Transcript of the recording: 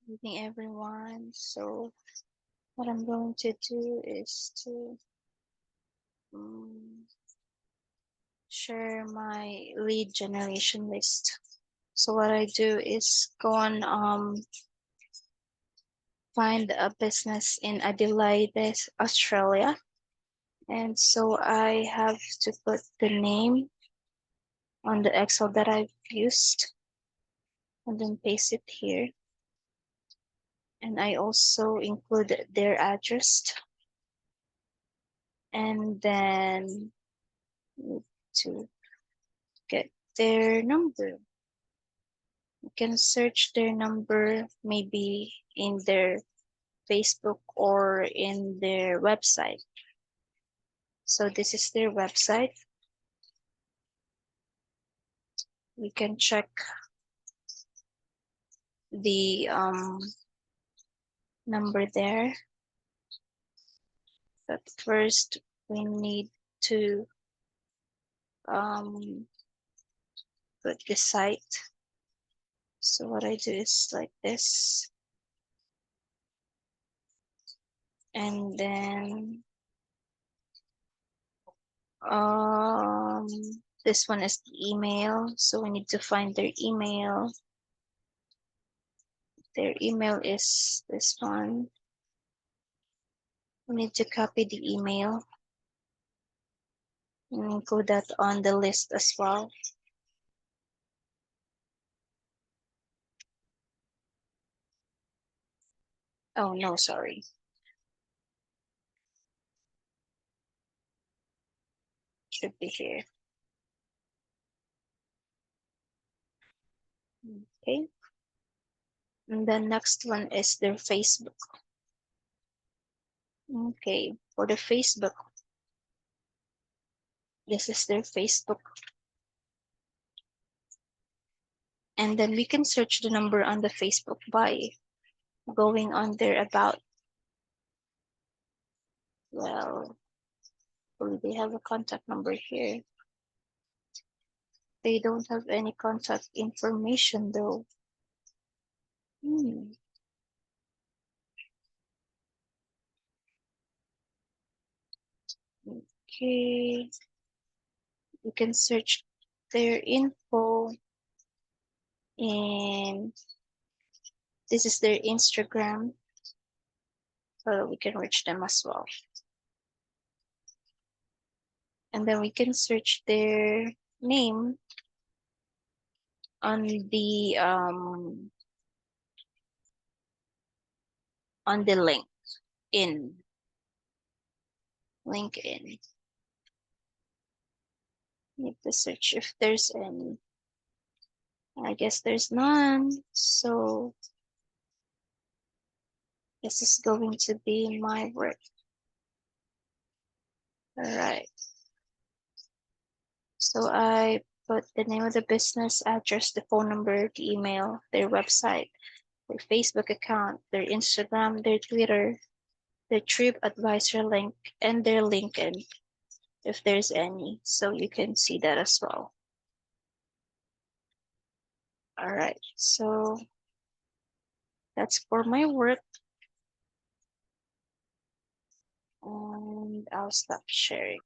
Evening, everyone. So what I'm going to do is to share my lead generation list. So what I do is go on find a business in Adelaide, Australia. And so I have to put the name on the Excel that I've used and then paste it here. And I also include their address and then need to get their number. You can search their number maybe in their Facebook or in their website. So this is their website. We can check the number there. But first we need to put the site. So what I do is like this. And then this one is the email. So we need to find their email. Their email is this one. We need to copy the email and include that on the list as well. Oh, no, sorry. Should be here. Okay. And the next one is their Facebook. Okay, for the Facebook, this is their Facebook. And then we can search the number on the Facebook by going on their about. Well, they have a contact number here. They don't have any contact information though. Okay, you can search their info, and this is their Instagram, so we can reach them as well. And then we can search their name on the link in LinkedIn. Need to search if there's any. I guess there's none, so this is going to be my work. All right. So I put the name of the business, address, the phone number, the email, their website, their Facebook account, their Instagram, their Twitter, their TripAdvisor link, and their LinkedIn, if there's any. So you can see that as well. All right, so that's for my work. And I'll stop sharing.